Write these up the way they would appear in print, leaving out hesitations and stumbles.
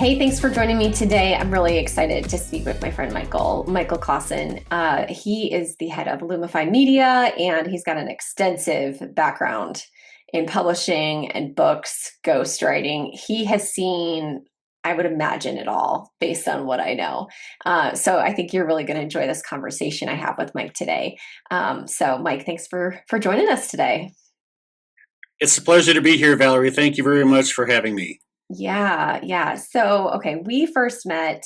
Hey, thanks for joining me today. I'm really excited to speak with my friend Michael Klassen. He is the head of Illumify Media, and he's got an extensive background in publishing and books, ghostwriting. He has seen, I would imagine, it all based on what I know. So I think you're really going to enjoy this conversation I have with Mike today. So Mike, thanks for joining us today. It's a pleasure to be here, Valerie. Thank you very much for having me. Yeah. So, okay, we first met.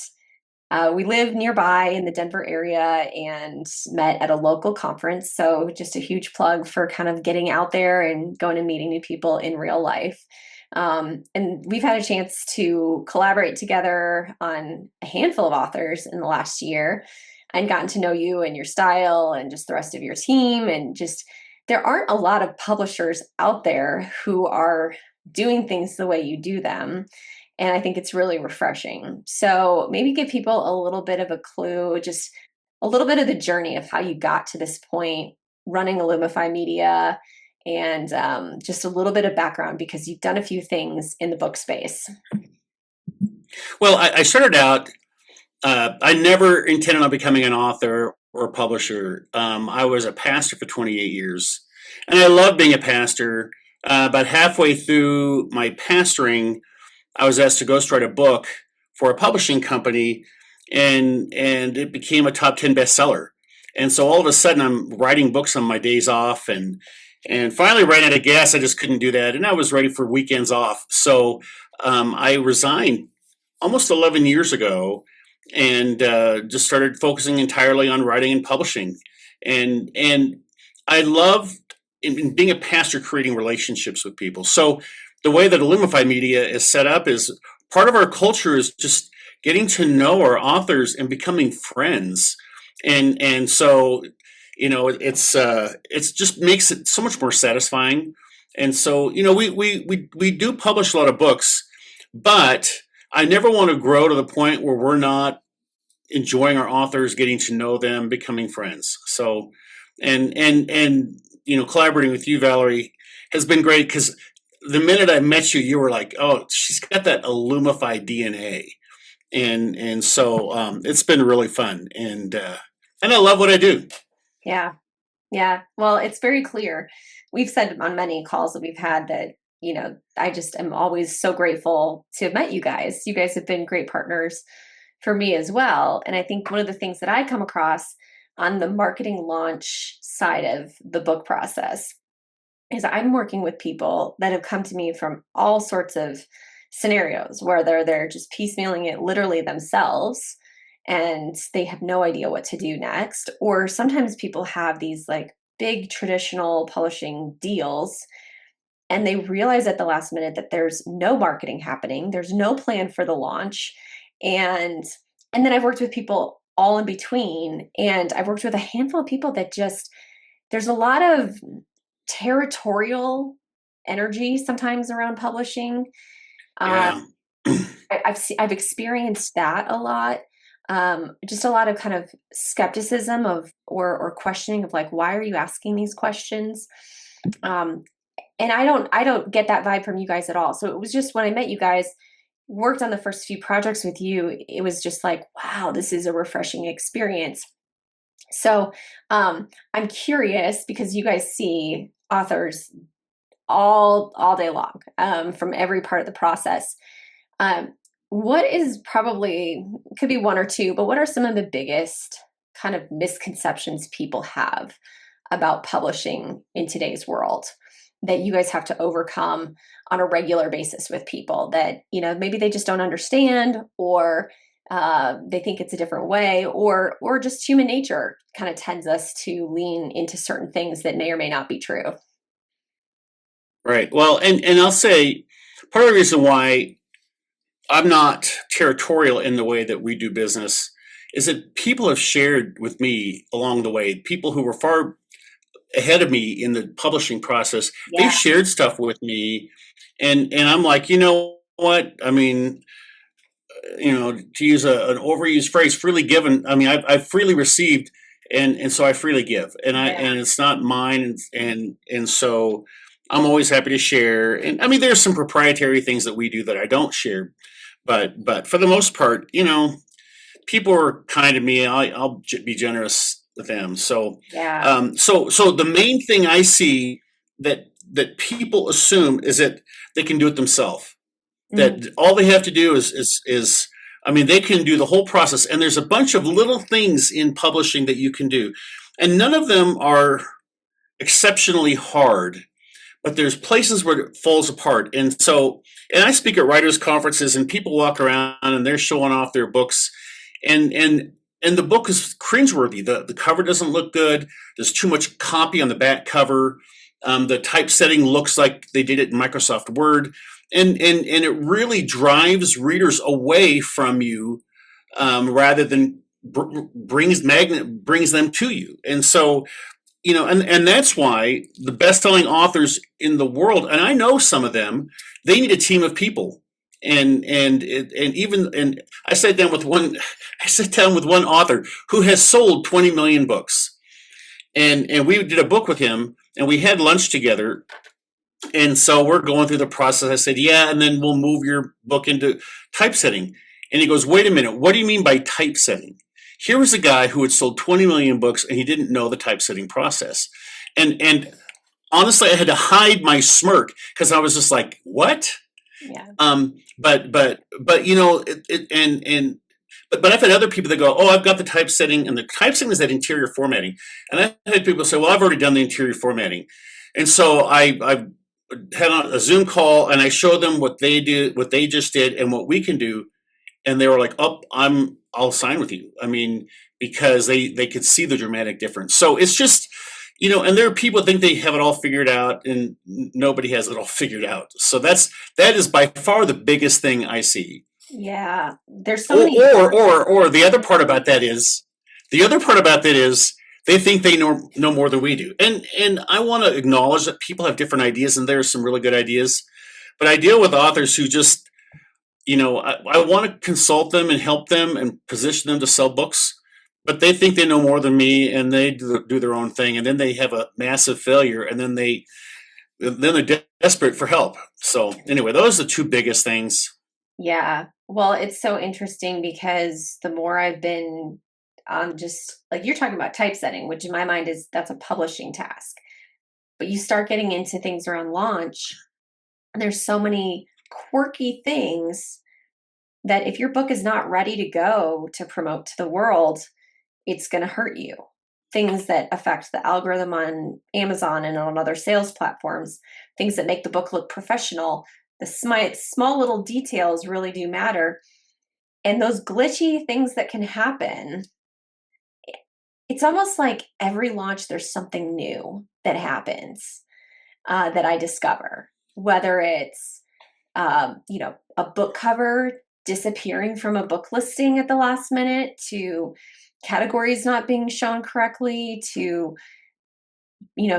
We live nearby in the Denver area and met at a local conference. So, just a huge plug for kind of getting out there and going and meeting new people in real life. And we've had a chance to collaborate together on a handful of authors in the last year and gotten to know you and your style and just the rest of your team. And just there aren't a lot of publishers out there who are doing things the way you do them. And I think it's really refreshing. So maybe give people a little bit of a clue, just a little bit of the journey of how you got to this point running Illumify Media, and just a little bit of background because you've done a few things in the book space. Well, I started out, I never intended on becoming an author or a publisher. I was a pastor for 28 years, and I loved being a pastor. About halfway through my pastoring, I was asked to ghostwrite a book for a publishing company, and it became a top 10 bestseller. And so all of a sudden, I'm writing books on my days off, and finally ran out of gas. I just couldn't do that, and I was ready for weekends off. So I resigned almost 11 years ago, and just started focusing entirely on writing and publishing. And I love in being a pastor, creating relationships with people. So the way that Illumify Media is set up is part of our culture is just getting to know our authors and becoming friends. And so, it's just makes it so much more satisfying. And so, we do publish a lot of books, but I never want to grow to the point where we're not enjoying our authors, getting to know them, becoming friends. So, and collaborating with you, Valerie, has been great because the minute I met you, you were like, "Oh, she's got that Illumify DNA," and so it's been really fun, and I love what I do. Yeah. Well, it's very clear. We've said on many calls that we've had that, I just am always so grateful to have met you guys. You guys have been great partners for me as well. And I think one of the things that I come across on the marketing launch side of the book process is I'm working with people that have come to me from all sorts of scenarios, whether they're just piecemealing it literally themselves and they have no idea what to do next, or sometimes people have these like big traditional publishing deals and they realize at the last minute that there's no marketing happening, there's no plan for the launch. And then I've worked with people all in between, and I've worked with a handful of people that just there's a lot of territorial energy sometimes around publishing. Yeah. I've experienced that a lot. Just a lot of kind of skepticism of or questioning of like, why are you asking these questions? And I don't get that vibe from you guys at all. So it was just when I met you guys, worked on the first few projects with you, it was just like, wow, this is a refreshing experience. So I'm curious because you guys see authors all day long, from every part of the process. What is probably could be one or two, but what are some of the biggest kind of misconceptions people have about publishing in today's world that you guys have to overcome on a regular basis with people that, maybe they just don't understand, or they think it's a different way, or just human nature kind of tends us to lean into certain things that may or may not be true? Right. Well, and I'll say part of the reason why I'm not territorial in the way that we do business is that people have shared with me along the way, people who were far ahead of me in the publishing process, they've Yeah. shared stuff with me, and I'm like, you know what? I mean, to use an overused phrase, freely given. I mean, I've freely received, and so I freely give, Yeah. and it's not mine, and so I'm always happy to share. And I mean, there's some proprietary things that we do that I don't share, but for the most part, people are kind to me. I'll be generous with them. So, Yeah. so the main thing I see that people assume is that they can do it themselves. Mhm. That all they have to do is I mean, they can do the whole process, and there's a bunch of little things in publishing that you can do, and none of them are exceptionally hard. But there's places where it falls apart, and so, and I speak at writers' conferences, and people walk around and they're showing off their books, and the book is cringeworthy. The cover doesn't look good. There's too much copy on the back cover. The typesetting looks like they did it in Microsoft Word, and it really drives readers away from you, rather than brings them to you. And so, and that's why the best-selling authors in the world, and I know some of them, they need a team of people. And I sat down with one author who has sold 20 million books, and we did a book with him, and we had lunch together. And so we're going through the process. I said, yeah, and then we'll move your book into typesetting. And he goes, wait a minute, what do you mean by typesetting? Here was a guy who had sold 20 million books, and he didn't know the typesetting process. And honestly, I had to hide my smirk because I was just like, what? Yeah. But but I've had other people that go, oh, I've got the typesetting, and the typesetting is that interior formatting. And I've had people say, well, I've already done the interior formatting. And so I had a Zoom call, and I showed them what they did, what they just did, and what we can do. And they were like, "Oh, I'll sign with you." I mean, because they could see the dramatic difference. So it's just, and there are people who think they have it all figured out, and nobody has it all figured out. So that is by far the biggest thing I see. Yeah. There's so many. Or the other part about that is they think they know more than we do. And I want to acknowledge that people have different ideas, and there are some really good ideas. But I deal with authors who just, I want to consult them and help them and position them to sell books, but they think they know more than me, and they do their own thing, and then they have a massive failure, and then they're desperate for help. So anyway, those are the two biggest things. Yeah. Well, it's so interesting because the more I've been on, just like you're talking about typesetting, which in my mind that's a publishing task. But you start getting into things around launch, and there's so many quirky things that if your book is not ready to go to promote to the world, it's going to hurt you. Things that affect the algorithm on Amazon and on other sales platforms, things that make the book look professional. The small little details really do matter. And those glitchy things that can happen, it's almost like every launch there's something new that happens, that I discover, whether it's a book cover disappearing from a book listing at the last minute, to categories not being shown correctly, to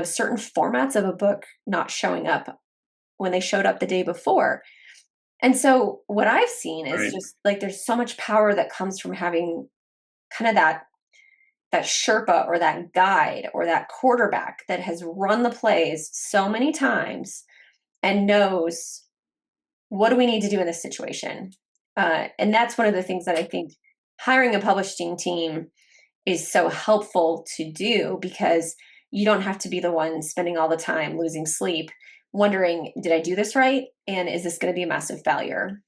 certain formats of a book not showing up when they showed up the day before. And so what I've seen is Right. just like there's so much power that comes from having kind of that Sherpa or that guide or that quarterback that has run the plays so many times and knows what do we need to do in this situation. And that's one of the things that I think hiring a publishing team is so helpful to do, because you don't have to be the one spending all the time losing sleep wondering, did I do this right? And is this going to be a massive failure?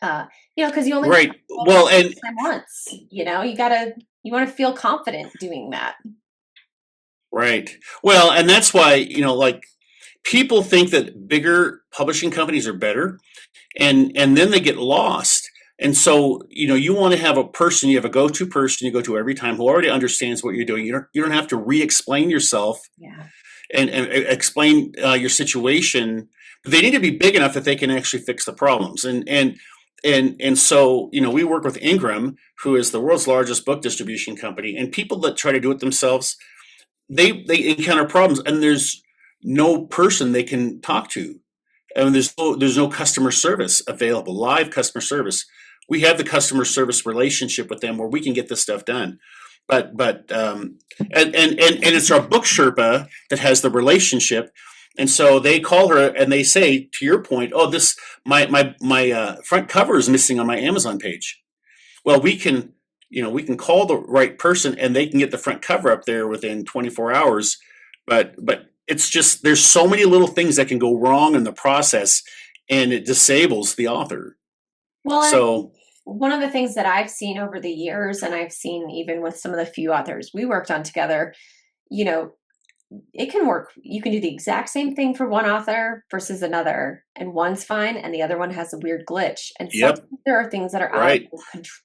Because you only Right. Well, and once, you want to feel confident doing that. right. Well, and that's why, like, people think that bigger publishing companies are better, and then they get lost. And so, you want to have a person, you have a go-to person you go to every time who already understands what you're doing. You don't have to re-explain yourself. Yeah. And explain your situation. But they need to be big enough that they can actually fix the problems. And so, we work with Ingram, who is the world's largest book distribution company, and people that try to do it themselves, they encounter problems, and there's no person they can talk to. And there's no customer service available, live customer service. We have the customer service relationship with them where we can get this stuff done. But and it's our book Sherpa that has the relationship. And so they call her and they say, to your point, oh, this my front cover is missing on my Amazon page. Well, we can call the right person and they can get the front cover up there within 24 hours. But it's just there's so many little things that can go wrong in the process, and it disables the author. Well, and So one of the things that I've seen over the years, and I've seen even with some of the few authors we worked on together, you know, it can work. You can do the exact same thing for one author versus another, and one's fine, and the other one has a weird glitch. And yep, sometimes there are things that are right.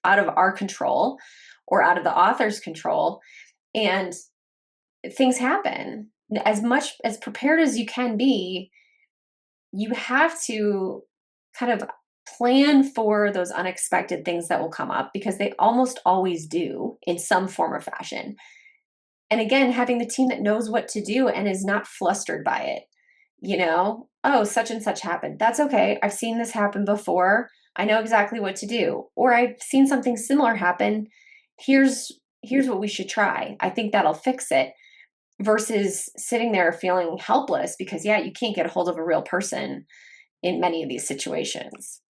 out of our control or out of the author's control, and things happen. As much as prepared as you can be, you have to kind of plan for those unexpected things that will come up because they almost always do in some form or fashion. And again, having the team that knows what to do and is not flustered by it. Oh, such and such happened. That's okay. I've seen this happen before. I know exactly what to do. Or I've seen something similar happen. Here's what we should try. I think that'll fix it. Versus sitting there feeling helpless because you can't get a hold of a real person in many of these situations.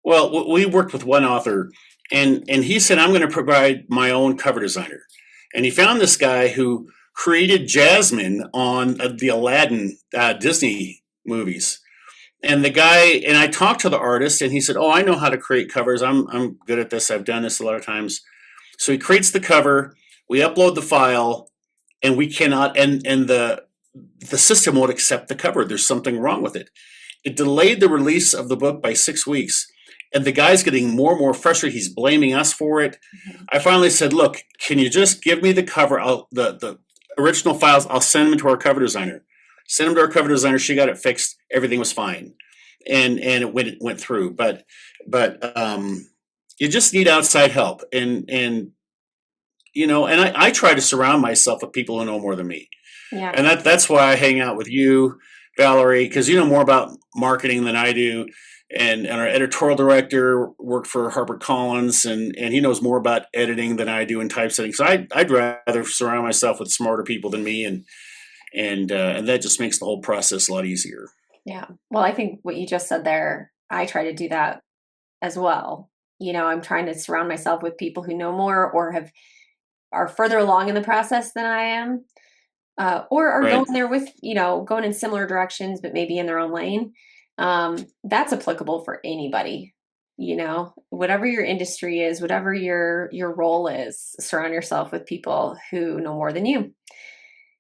Well, we worked with one author, and he said, I'm going to provide my own cover designer. And he found this guy who created Jasmine on the Aladdin Disney movies. And I talked to the artist, and he said, "Oh, I know how to create covers. I'm good at this. I've done this a lot of times." So he creates the cover. We upload the file, and we cannot, and the system won't accept the cover. There's something wrong with it. It delayed the release of the book by 6 weeks. And the guy's getting more and more frustrated. He's blaming us for it. Mm-hmm. I finally said, look, can you just give me the cover, the original files? I'll send them to our cover designer. Send them to our cover designer. She got it fixed. Everything was fine. And it went through. But you just need outside help. And I try to surround myself with people who know more than me. Yeah. And that's why I hang out with you, Valerie, because you know more about marketing than I do. And our editorial director worked for HarperCollins, and he knows more about editing than I do in typesetting. So I'd rather surround myself with smarter people than me, and that just makes the whole process a lot easier. Yeah. Well, I think what you just said there, I try to do that as well. I'm trying to surround myself with people who know more or are further along in the process than I am, or are right. going there with, going in similar directions, but maybe in their own lane. That's applicable for anybody, whatever your industry is, whatever your role is, surround yourself with people who know more than you.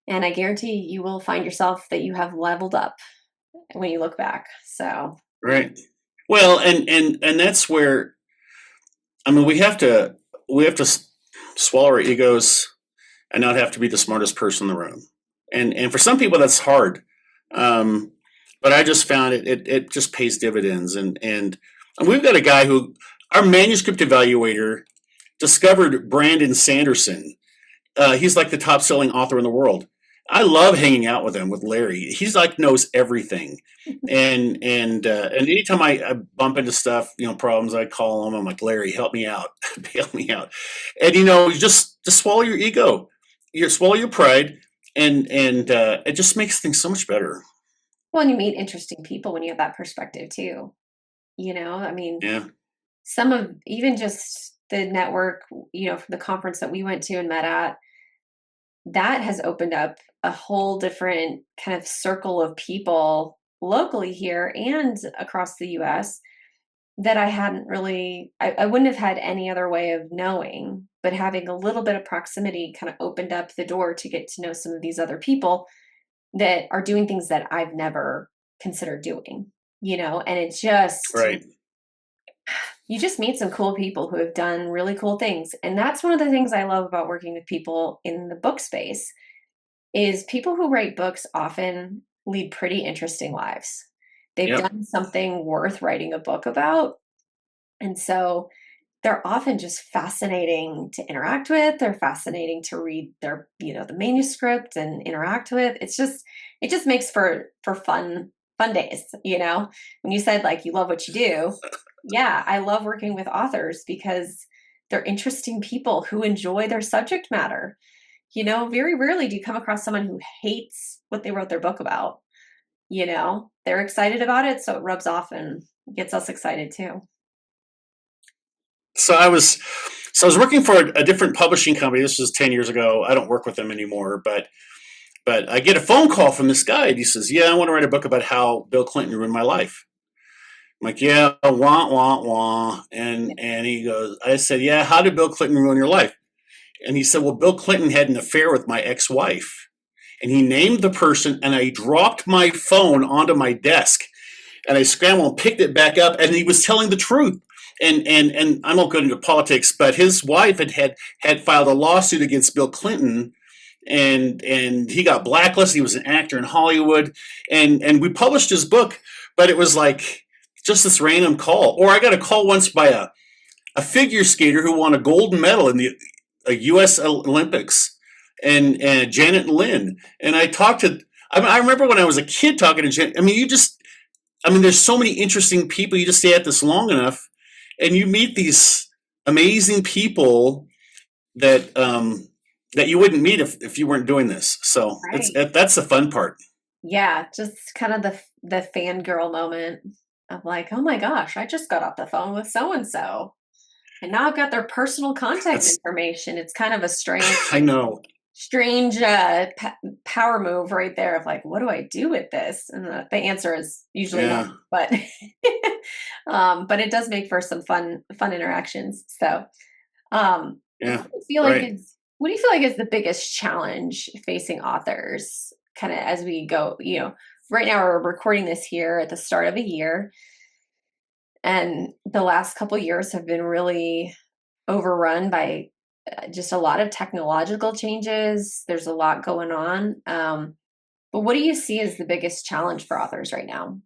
And I guarantee you will find yourself that you have leveled up when you look back. So, right. Well, and that's where, we have to swallow our egos and not have to be the smartest person in the room. And for some people that's hard. But I just found it just pays dividends. And we've got a guy who, our manuscript evaluator, discovered Brandon Sanderson. He's like the top selling author in the world. I love hanging out with him, with Larry. He's like knows everything. And anytime I bump into stuff, problems, I call him. I'm like, Larry, help me out. Bail me out. And you just swallow your ego. Swallow your pride, and it just makes things so much better. Well, and you meet interesting people when you have that perspective too. Yeah. Some of even just the network, from the conference that we went to and met at, that has opened up a whole different kind of circle of people locally here and across the US that I hadn't really, I wouldn't have had any other way of knowing, but having a little bit of proximity kind of opened up the door to get to know some of these other people that are doing things that I've never considered doing, and it's just, right. You just meet some cool people who have done really cool things. And that's one of the things I love about working with people in the book space is people who write books often lead pretty interesting lives. They've done something worth writing a book about. And so they're often just fascinating to interact with. They're fascinating to read their, the manuscript and interact with. It just makes for fun days, when you said like, you love what you do. Yeah, I love working with authors because they're interesting people who enjoy their subject matter. very rarely do you come across someone who hates what they wrote their book about. They're excited about it, so it rubs off and gets us excited too. So I was working for a different publishing company. This was 10 years ago. I don't work with them anymore, but I get a phone call from this guy, and he says, "Yeah, I want to write a book about how Bill Clinton ruined my life." I'm like, "Yeah, wah wah wah," and he goes, I said, "Yeah, how did Bill Clinton ruin your life?" And he said, "Well, Bill Clinton had an affair with my ex-wife." And he named the person, and I dropped my phone onto my desk, and I scrambled and picked it back up, and he was telling the truth. And I won't go into politics, but his wife had filed a lawsuit against Bill Clinton, and he got blacklisted. He was an actor in Hollywood, and we published his book, but it was like just this random call. Or I got a call once by a figure skater who won a gold medal in the U.S. Olympics, and Janet Lynn. And I talked to. I remember when I was a kid talking to Janet. There's so many interesting people. You just stay at this long enough, and you meet these amazing people that you wouldn't meet if you weren't doing this. So Right. that's the fun part. Yeah, just kind of the fangirl moment of like, oh my gosh, I just got off the phone with so and so, and now I've got their personal contact That's information. It's kind of a strange, I know. strange power move right there of like, what do I do with this? And the answer is usually Yeah, none, but but it does make for some fun interactions. So, yeah, right. what do you feel like is the biggest challenge facing authors kind of as we go, right now we're recording this here at the start of a year, and the last couple years have been really overrun by just a lot of technological changes. There's a lot going on. But what do you see as the biggest challenge for authors right now?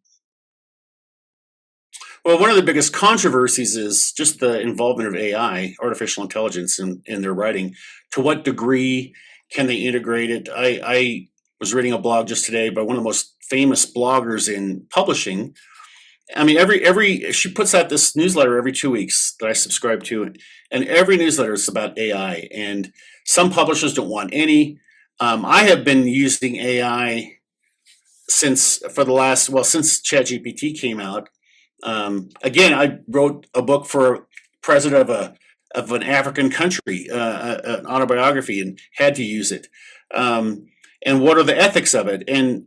Well, one of the biggest controversies is just the involvement of AI, artificial intelligence, in their writing. To what degree can they integrate it? I was reading a blog just today by one of the most famous bloggers in publishing. Every she puts out this newsletter every 2 weeks that I subscribe to, and every newsletter is about AI. And some publishers don't want any. I have been using AI since ChatGPT came out. Again, I wrote a book for president of an African country, an autobiography, and had to use it. And what are the ethics of it? And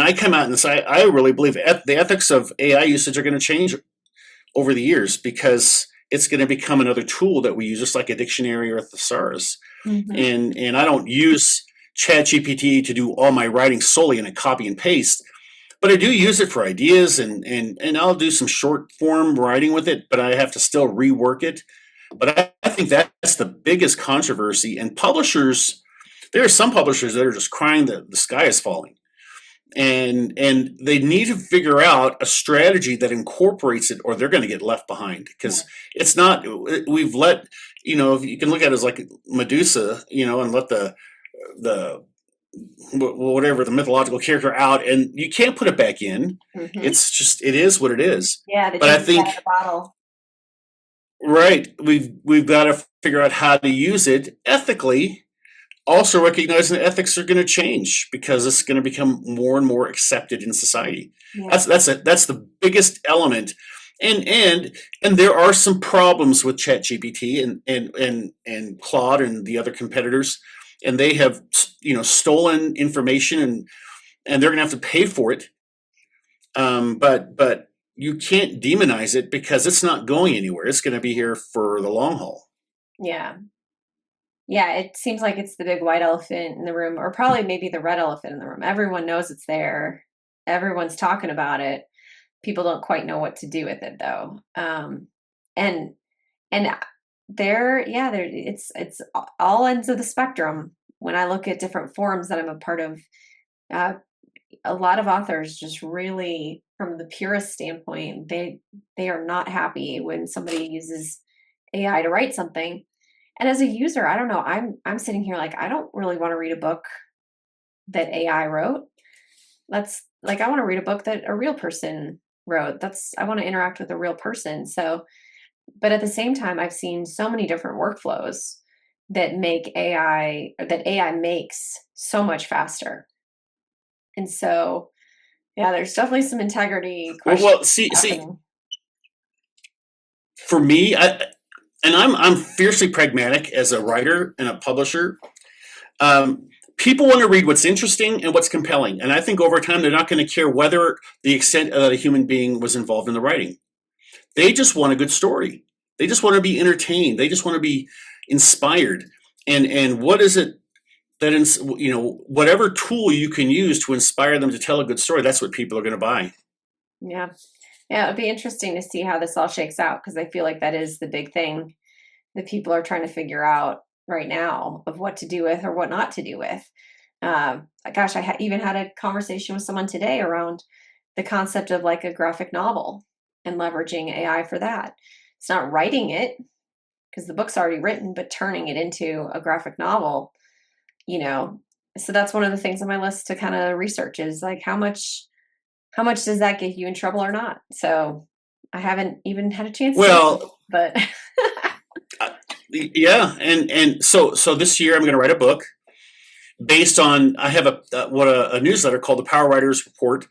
I come out and say I really believe the ethics of AI usage are going to change over the years, because it's going to become another tool that we use, just like a dictionary or a thesaurus. Hmm. And I don't use ChatGPT to do all my writing solely in a copy and paste, but I do use it for ideas, and I'll do some short form writing with it, but I have to still rework it. But I think that's the biggest controversy. And there are some publishers that are just crying that the sky is falling, and they need to figure out a strategy that incorporates it, or they're going to get left behind, because it's not. We've let you can look at it as like Medusa, and let the whatever the mythological character out, and you can't put it back in. Hmm. It is what it is. Yeah, the But I genie's think, out of the bottle. right, we've got to figure out how to use it ethically, also recognizing that ethics are going to change because it's going to become more and more accepted in society. Yeah. That's the biggest element. And there are some problems with ChatGPT and Claude and the other competitors, and they have stolen information, and they're going to have to pay for it. But you can't demonize it, because it's not going anywhere. It's going to be here for the long haul. Yeah. Yeah, it seems like it's the big white elephant in the room, or probably maybe the red elephant in the room. Everyone knows it's there. Everyone's talking about it. People don't quite know what to do with it though. And and there it's all ends of the spectrum. When I look at different forums that I'm a part of, uh, a lot of authors just really, from the purist standpoint, they are not happy when somebody uses AI to write something. And as a user, I don't know, I'm sitting here like I don't really want to read a book that AI wrote. That's like I want to read a book that a real person wrote. That's I want to interact with a real person. So, but at the same time, I've seen so many different workflows that AI makes so much faster. And so, yeah, there's definitely some integrity questions See, happening. for me, I'm fiercely pragmatic as a writer and a publisher. People want to read what's interesting and what's compelling, and I think over time they're not going to care whether the extent that a human being was involved in the writing. They just want a good story. They just want to be entertained. They just want to be inspired. And what is it that whatever tool you can use to inspire them to tell a good story, that's what people are going to buy. Yeah. Yeah, it'd be interesting to see how this all shakes out, because I feel like that is the big thing that people are trying to figure out right now, of what to do with or what not to do with. Gosh, I even had a conversation with someone today around the concept of like a graphic novel and leveraging AI for that. It's not writing it because the book's already written, but turning it into a graphic novel, you know. So that's one of the things on my list to kind of research, is like how much does that get you in trouble or not? So I haven't even had a chance to read, Well, but yeah, and so this year I'm going to write a book based on I have a newsletter called the Power Writers Report,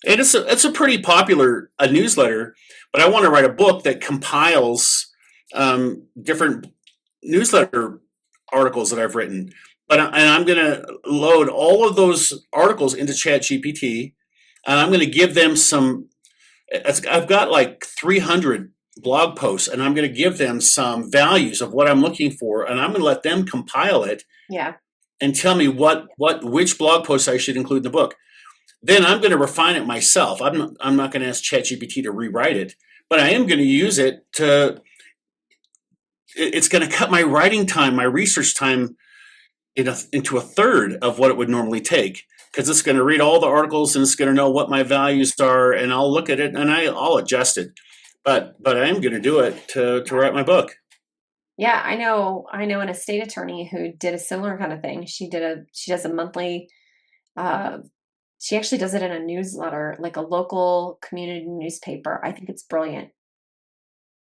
and it's a pretty popular a newsletter, but I want to write a book that compiles different newsletter articles that I've written. And I'm going to load all of those articles into Chat GPT, and I'm going to give them some. I've got like 300 blog posts, and I'm going to give them some values of what I'm looking for, and I'm going to let them compile it yeah, and tell me which blog posts I should include in the book. Then I'm going to refine it myself. I'm not going to ask ChatGPT to rewrite it, but I am going to use it to. It's going to cut my writing time, my research time, into a third of what it would normally take, because it's going to read all the articles and it's going to know what my values are, and I'll look at it and I'll adjust it. But I am going to do it to write my book. yeah. I know an estate attorney who did a similar kind of thing. She does a monthly. Uh, she actually does it in a newsletter, like a local community newspaper. I think it's brilliant.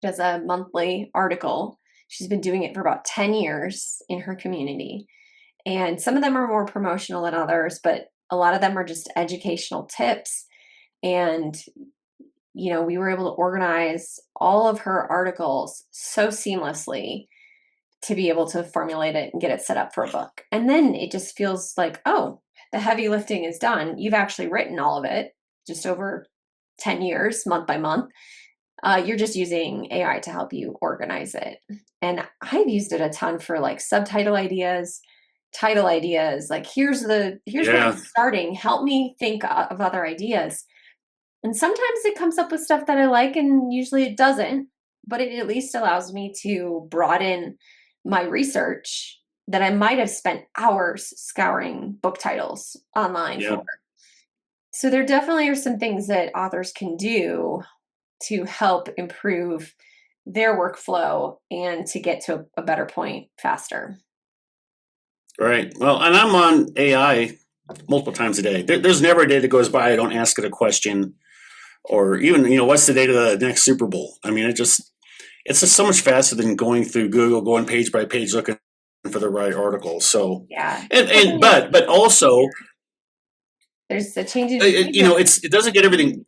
Does a monthly article. She's been doing it for about 10 years in her community. And some of them are more promotional than others, but a lot of them are just educational tips. And, we were able to organize all of her articles so seamlessly to be able to formulate it and get it set up for a book. And then it just feels like, oh, the heavy lifting is done. You've actually written all of it just over 10 years, month by month. You're just using AI to help you organize it. And I've used it a ton for like subtitle ideas, title ideas. Like here's where I'm Yeah, starting. Help me think of other ideas. And sometimes it comes up with stuff that I like, and usually it doesn't. But it at least allows me to broaden my research that I might have spent hours scouring book titles online yeah. for. So there definitely are some things that authors can do to help improve their workflow and to get to a better point faster. Right. Well, and I'm on AI multiple times a day. There's never a day that goes by I don't ask it a question, or even what's the date of the next Super Bowl. I mean, it's just so much faster than going through Google, going page by page looking for the right article. So, Yeah. and but also, There's a change in behavior. it doesn't get everything.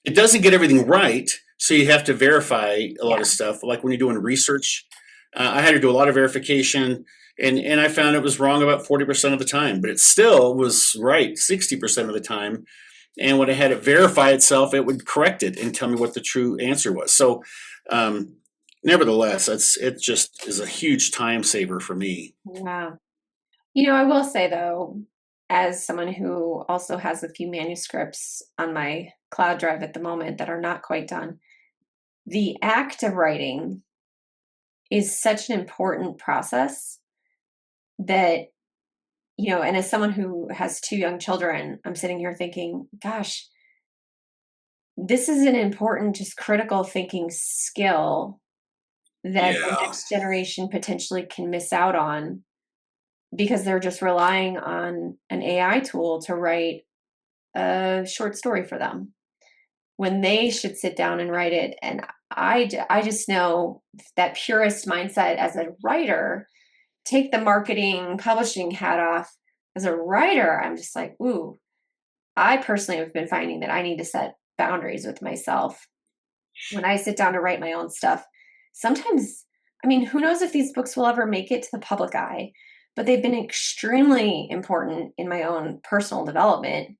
It doesn't get everything right, so you have to verify a lot Yeah. of stuff. Like when you're doing research, I had to do a lot of verification, and I found it was wrong about 40% of the time, but it still was right 60% of the time. And when I had it verify itself, it would correct it and tell me what the true answer was. So, um, nevertheless, it just is a huge time saver for me. Yeah. I will say though, as someone who also has a few manuscripts on my cloud drive at the moment that are not quite done, the act of writing is such an important process that, and as someone who has two young children, I'm sitting here thinking, gosh, this is an important, just critical thinking skill that the Yeah, next generation potentially can miss out on because they're just relying on an AI tool to write a short story for them when they should sit down and write it. And I just know that purist mindset as a writer take the marketing publishing hat off, as a writer, I'm just like, ooh, I personally have been finding that I need to set boundaries with myself when I sit down to write my own stuff. Sometimes, I mean, who knows if these books will ever make it to the public eye, but they've been extremely important in my own personal development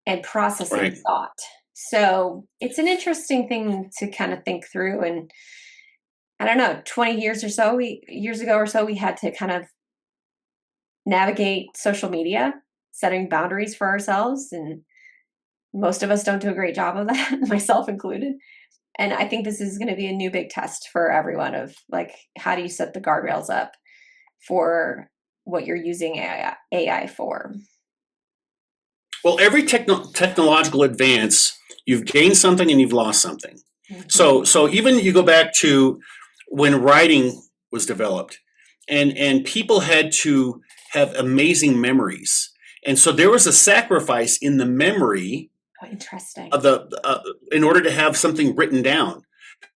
and processing Right. thought. So it's an interesting thing to kind of think through. And I don't know, 20 years or so, years ago or so, we had to kind of navigate social media, setting boundaries for ourselves. And most of us don't do a great job of that, myself included. And I think this is going to be a new big test for everyone of like, how do you set the guardrails up for what you're using AI for? Well, every technological advance, you've gained something and you've lost something. Mm-hmm. So even you go back to when writing was developed, and people had to have amazing memories, and so there was a sacrifice in the memory Oh, interesting. of the in order to have something written down,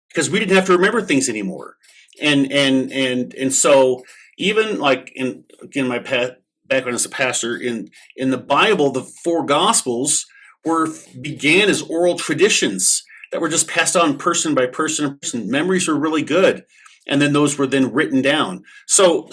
because we didn't have to remember things anymore. And so even like in again my background as a pastor, in the Bible, the four gospels were began as oral traditions that were just passed on person by person. Memories were really good, and then those were then written down. With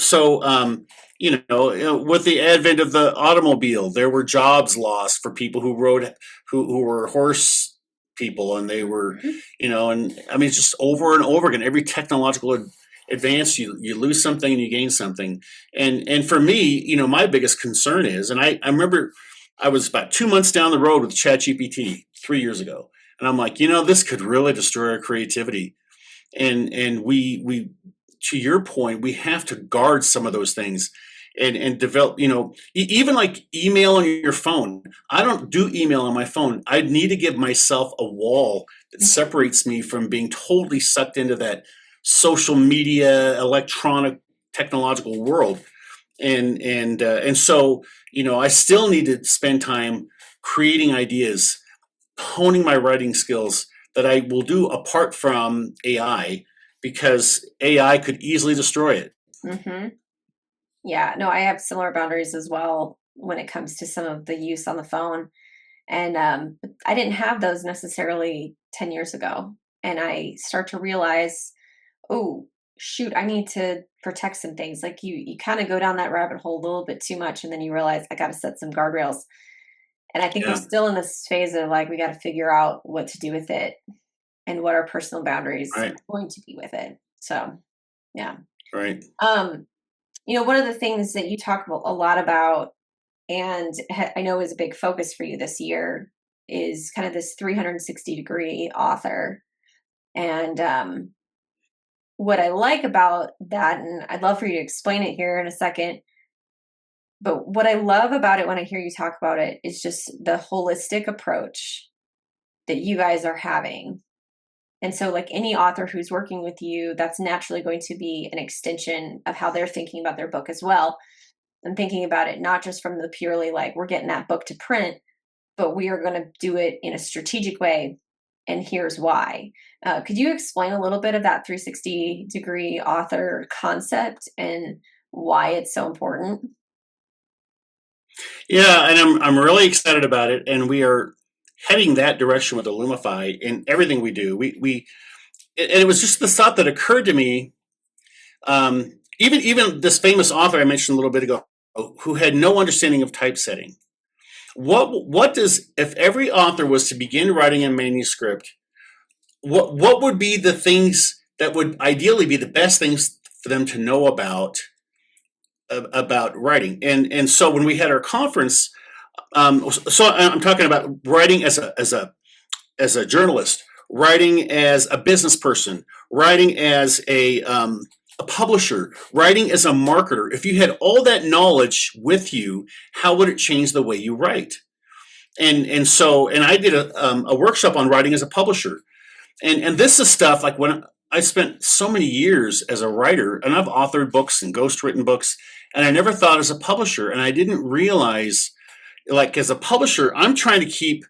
the advent of the automobile, there were jobs lost for people who rode, who were horse people, and they were, Mhm. and I mean, it's just over and over again. Every technological advance, you lose something and you gain something. And for me, my biggest concern is, and I remember I was about 2 months down the road with ChatGPT 3 years ago, and I'm like, this could really destroy our creativity. And we to your point, we have to guard some of those things and develop, even like email on your phone. I don't do email on my phone. I need to give myself a wall that separates me from being totally sucked into that social media, electronic, technological world. And so, I still need to spend time creating ideas, honing my writing skills that I will do apart from AI, because AI could easily destroy it. Mm-hmm. Yeah, no, I have similar boundaries as well when it comes to some of the use on the phone. And I didn't have those necessarily 10 years ago. And I start to realize, oh, shoot, I need to protect some things. Like you kind of go down that rabbit hole a little bit too much. And then you realize I got to set some guardrails. And I think we're Yeah, still in this phase of like, we got to figure out what to do with it and what our personal boundaries right, are going to be with it. So, yeah. right. Um, one of the things that you talk a lot about, and I know is a big focus for you this year, is kind of this 360-degree author. And what I like about that, and I'd love for you to explain it here in a second, but what I love about it when I hear you talk about it is just the holistic approach that you guys are having. And so, like any author who's working with you, that's naturally going to be an extension of how they're thinking about their book as well. And thinking about it not just from the purely like, we're getting that book to print, but we are going to do it in a strategic way. And here's why. Could you explain a little bit of that 360-degree author concept and why it's so important? Yeah, and I'm really excited about it, and we are heading that direction with Illumify in everything we do. And it was just the thought that occurred to me. Even this famous author I mentioned a little bit ago, who had no understanding of typesetting. What does, if every author was to begin writing a manuscript, what would be the things that would ideally be the best things for them to know about writing? And so when we had our conference, so I'm talking about writing as a journalist, writing as a business person, writing as a publisher, writing as a marketer. If you had all that knowledge with you, how would it change the way you write? And I did a workshop on writing as a publisher, and this is stuff like when I spent so many years as a writer, and I've authored books and ghostwritten books, and I never thought as a publisher, and I didn't realize, like as a publisher, I'm trying to keep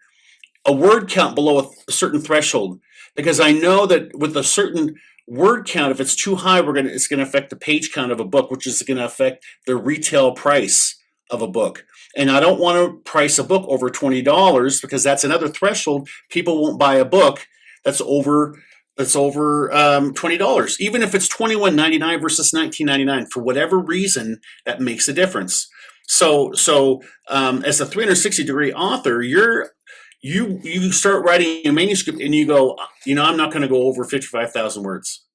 a word count below a certain threshold, because I know that with a certain word count, if it's too high, it's going to affect the page count of a book, which is going to affect the retail price of a book. And I don't want to price a book over $20 because that's another threshold. People won't buy a book that's over $20, even if it's $21.99 versus $19.99. For whatever reason, that makes a difference. So as a 360-degree author, you start writing a manuscript and you go, I'm not going to go over 55,000 words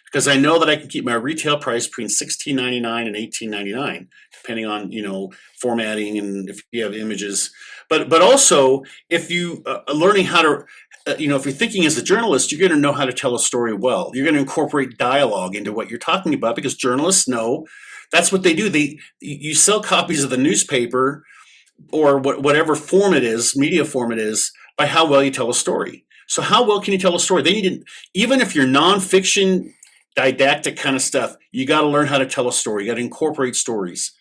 because I know that I can keep my retail price between $16.99 and $18.99, depending on formatting and if you have images. But also if you learning how to if you're thinking as a journalist, you're going to know how to tell a story well. You're going to incorporate dialogue into what you're talking about because journalists know that's what they do. You sell copies of the newspaper or whatever form it is, media form it is, by how well you tell a story. So how well can you tell a story? They need to, even if you're nonfiction, didactic kind of stuff, you got to learn how to tell a story. You got to incorporate stories.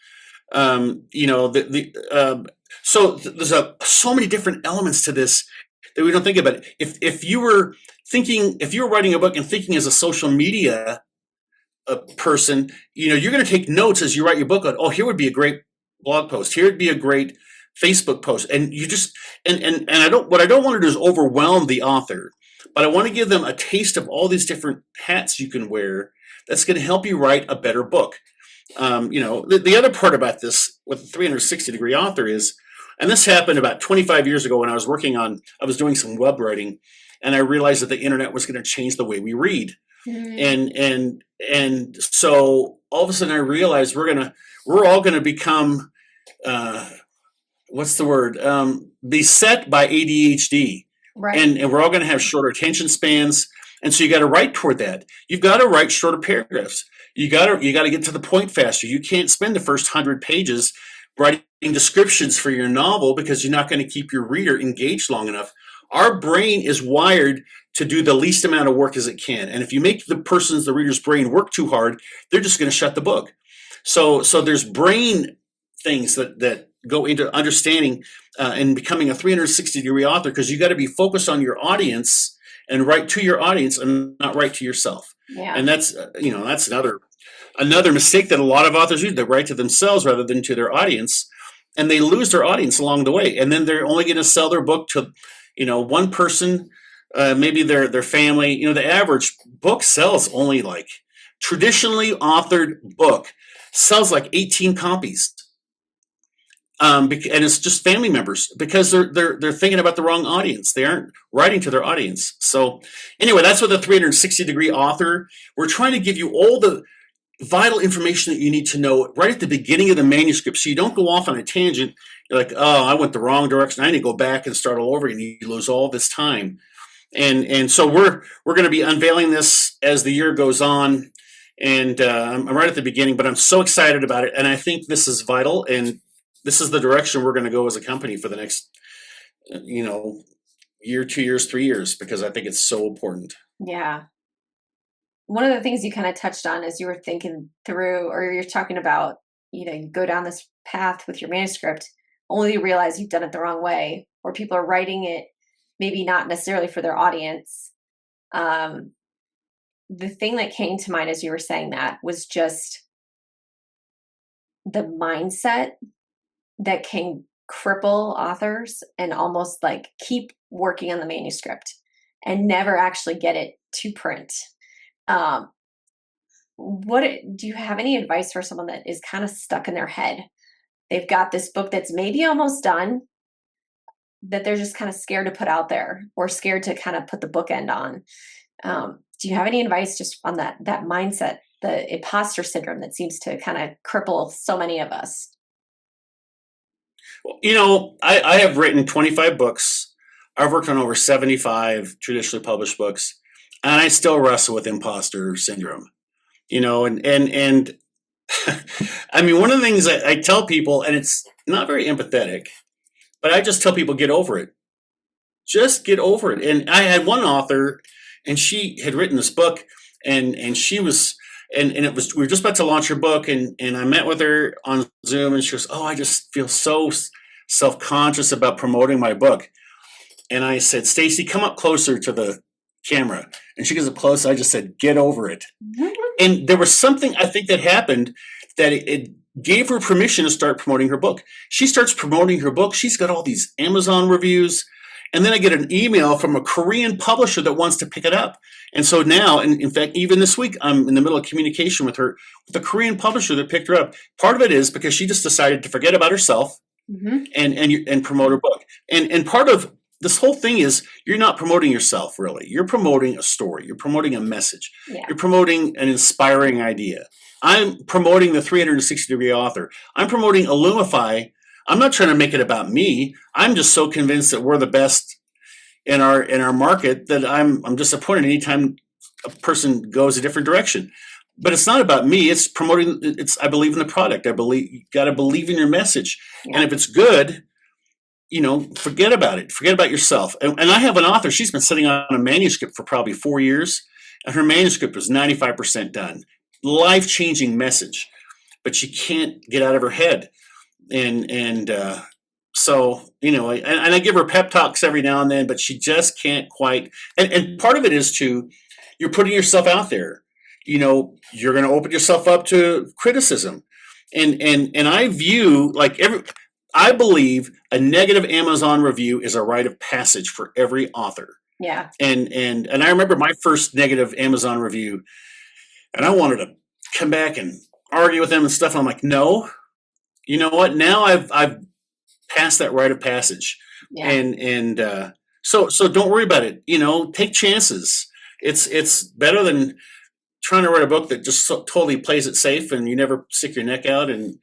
So there's so many different elements to this that we don't think about. If you were writing a book and thinking as a social media person, you're going to take notes as you write your book. Oh, here would be a great blog post. Here would be a great Facebook post. And you just and what I don't want to do is overwhelm the author, but I want to give them a taste of all these different hats you can wear. That's going to help you write a better book. The other part about this with the 360-degree author is, and this happened about 25 years ago when I was doing some web writing, and I realized that the internet was going to change the way we read. Mm-hmm. And so all of a sudden I realized we're all going to become, beset by ADHD. Right. And we're all going to have shorter attention spans. And so you got to write toward that. You've got to write shorter paragraphs. You got to get to the point faster. You can't spend the first 100 pages writing descriptions for your novel because you're not going to keep your reader engaged long enough. Our brain is wired to do the least amount of work as it can. And if you make the reader's brain work too hard, they're just going to shut the book. So there's brain things that go into understanding and becoming a 360-degree author, because you got to be focused on your audience and write to your audience and not write to yourself. Yeah. And that's another mistake that a lot of authors do. They write to themselves rather than to their audience, and they lose their audience along the way. And then they're only going to sell their book to, one person, maybe their family. The average book sells only traditionally authored book sells 18 copies. And it's just family members because they're thinking about the wrong audience. They aren't writing to their audience. So anyway, that's what the 360-degree author. We're trying to give you all the vital information that you need to know right at the beginning of the manuscript, so you don't go off on a tangent. You're like, oh, I went the wrong direction. I need to go back and start all over, and you lose all this time. And so we're going to be unveiling this as the year goes on. And I'm right at the beginning, but I'm so excited about it, and I think this is vital, and this is the direction we're going to go as a company for the next, year, 2 years, 3 years, because I think it's so important. Yeah. One of the things you kind of touched on as you were thinking through, or you're talking about, you go down this path with your manuscript, only you realize you've done it the wrong way, or people are writing it maybe not necessarily for their audience. The thing that came to mind as you were saying that was just the mindset that can cripple authors and almost keep working on the manuscript and never actually get it to print. What do you have any advice for someone that is kind of stuck in their head? They've got this book that's maybe almost done, that they're just kind of scared to put out there, or scared to kind of put the bookend on. Do you have any advice just on that mindset, the imposter syndrome that seems to kind of cripple so many of us? Well, I have written 25 books. I've worked on over 75 traditionally published books, and I still wrestle with imposter syndrome. And I mean, one of the things I tell people, and it's not very empathetic, but I just tell people, get over it. Just get over it. And I had one author, and she had written this book, and she was, and it was, we were just about to launch her book, and I met with her on Zoom, and she goes, oh, I just feel so self-conscious about promoting my book. And I said, Stacy, come up closer to the camera. And she gets up close. I just said, get over it. Mhm. And there was something I think that happened that it gave her permission to start promoting her book. She starts promoting her book. She's got all these Amazon reviews. And then I get an email from a Korean publisher that wants to pick it up. And so now, and in fact, even this week, I'm in the middle of communication with her, with the Korean publisher that picked her up. Part of it is because she just decided to forget about herself and promote her book. And part of this whole thing is you're not promoting yourself, really. You're promoting a story. You're promoting a message. Yeah. You're promoting an inspiring idea. I'm promoting the 360-degree author. I'm promoting Illumify. I'm not trying to make it about me. I'm just so convinced that we're the best in our market that I'm disappointed anytime a person goes a different direction. But it's not about me. It's promoting. I believe in the product. I believe you got to believe in your message. Yeah. And if it's good, forget about it. Forget about yourself. And I have an author. She's been sitting on a manuscript for probably 4 years, and her manuscript was 95% done. Life-changing message, but she can't get out of her head. So I give her pep talks every now and then, but she just can't quite. And part of it is you're putting yourself out there. You're going to open yourself up to criticism, and I view I believe a negative Amazon review is a rite of passage for every author. Yeah. And I remember my first negative Amazon review, and I wanted to come back and argue with them and stuff. And I'm like, no, you know what? Now I've passed that rite of passage. Yeah. And so don't worry about it. Take chances. It's better than trying to write a book that just totally plays it safe and you never stick your neck out. And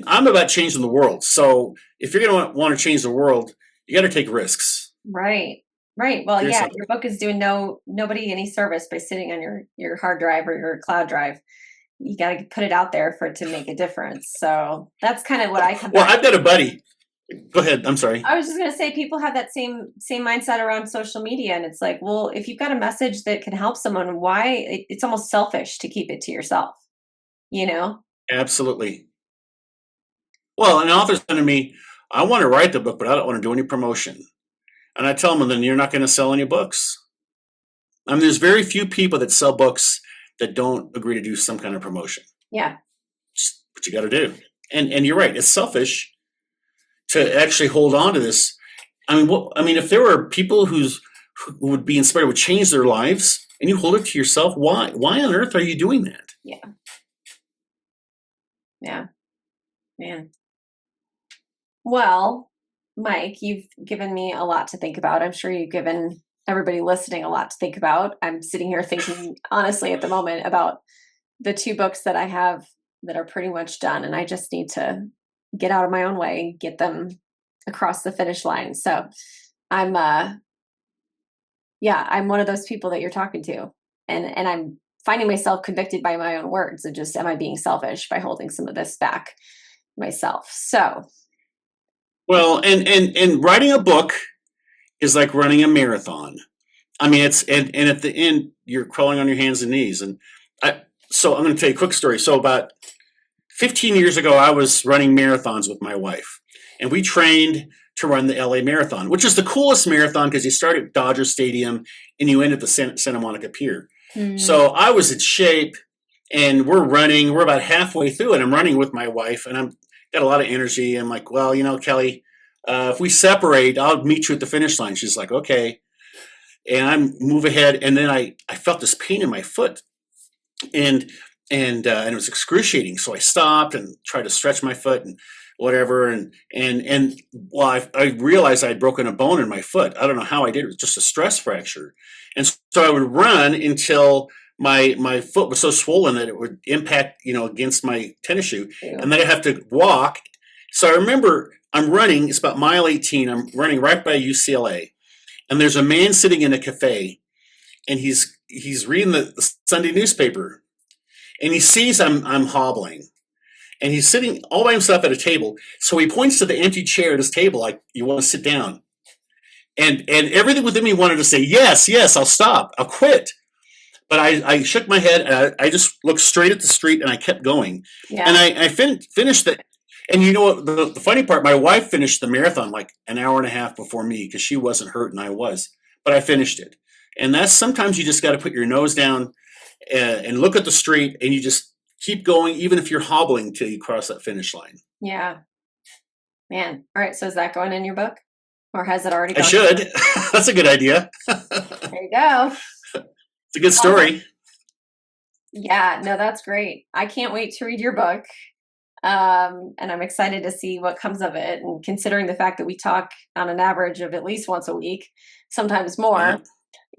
I'm about changing the world. So if you're going to want to change the world, you got to take risks. Right. Well, yeah, your book is doing nobody any service by sitting on your hard drive or your cloud drive. You got to put it out there for it to make a difference. So that's kind of what I come back. Well, I've got a buddy. Go ahead. I'm sorry. I was just going to say people have that same mindset around social media. And it's like, well, if you've got a message that can help someone, why? It's almost selfish to keep it to yourself, Absolutely. Well, an author's saying to me, I want to write the book, but I don't want to do any promotion. And I tell them, then you're not going to sell any books. There's very few people that sell books that don't agree to do some kind of promotion. Yeah. It's what you got to do. And you're right. It's selfish to actually hold on to this. If there were people who would be inspired, would change their lives, and you hold it to yourself, why on earth are you doing that? Yeah. Yeah. Man. Well, Mike, you've given me a lot to think about. I'm sure you've given everybody listening a lot to think about. I'm sitting here thinking, honestly, at the moment about the 2 books that I have that are pretty much done. And I just need to get out of my own way, get them across the finish line. So I'm one of those people that you're talking to. And I'm finding myself convicted by my own words of just, am I being selfish by holding some of this back myself? So. Well, and writing a book is like running a marathon. It's and at the end you're crawling on your hands and knees. So I'm going to tell you a quick story. So about 15 years ago, I was running marathons with my wife, and we trained to run the LA Marathon, which is the coolest marathon because you start at Dodger Stadium and you end at the Santa Monica Pier. Mm. So I was in shape, and we're about halfway through, and I'm running with my wife, and I'm got a lot of energy. I'm like, well, Kelly, if we separate, I'll meet you at the finish line. She's like, okay. And I move ahead, and then I felt this pain in my foot, and it was excruciating. So I stopped and tried to stretch my foot and whatever. And I realized I had broken a bone in my foot. I don't know how I did. It was just a stress fracture. And so I would run until my foot was so swollen that it would impact, against my tennis shoe. Yeah. And then I'd have to walk. So I remember I'm running. It's about mile 18. I'm running right by UCLA. And there's a man sitting in a cafe, and he's reading the Sunday newspaper, and he sees I'm hobbling, and he's sitting all by himself at a table. So he points to the empty chair at his table, like, you want to sit down? And everything within me wanted to say, yes, I'll stop, I'll quit. But I shook my head, and I just looked straight at the street, and I kept going. Yeah. And I finished that. And you know what? The funny part, my wife finished the marathon like an hour and a half before me because she wasn't hurt and I was. But I finished it. And that's sometimes you just got to put your nose down and look at the street, and you just keep going, even if you're hobbling till you cross that finish line. Yeah. Man. All right. So is that going in your book, or has it already I gone? should. That's a good idea. There you go. It's a good story. Yeah, no, that's great. I can't wait to read your book. And I'm excited to see what comes of it. And considering the fact that we talk on an average of at least once a week, sometimes more,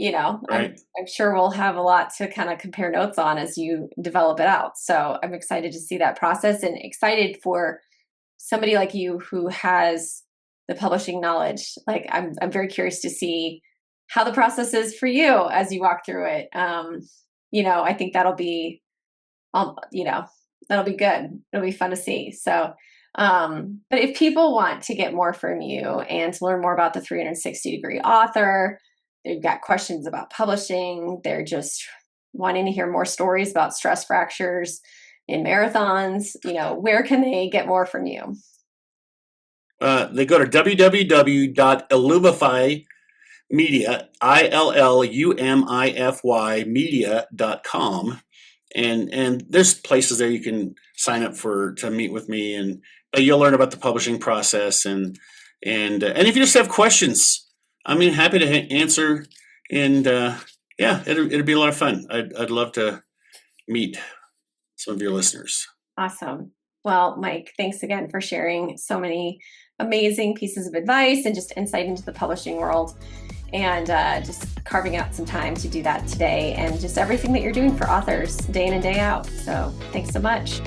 Right. I'm sure we'll have a lot to kind of compare notes on as you develop it out. So I'm excited to see that process, and excited for somebody like you who has the publishing knowledge. Like I'm very curious to see how the process is for you as you walk through it. I think that'll be, that'll be good. It'll be fun to see. So, but if people want to get more from you and to learn more about the 360-degree author, they've got questions about publishing, they're just wanting to hear more stories about stress fractures in marathons, where can they get more from you? They go to www.illumify Media, ILLUMIFY media.com. And there's places there you can sign up to meet with me, and you'll learn about the publishing process, and if you just have questions, I'm happy to answer. And it'll be a lot of fun. I'd love to meet some of your listeners. Awesome. Well, Mike, thanks again for sharing so many amazing pieces of advice and just insight into the publishing world, and just carving out some time to do that today, and just everything that you're doing for authors day in and day out. So thanks so much.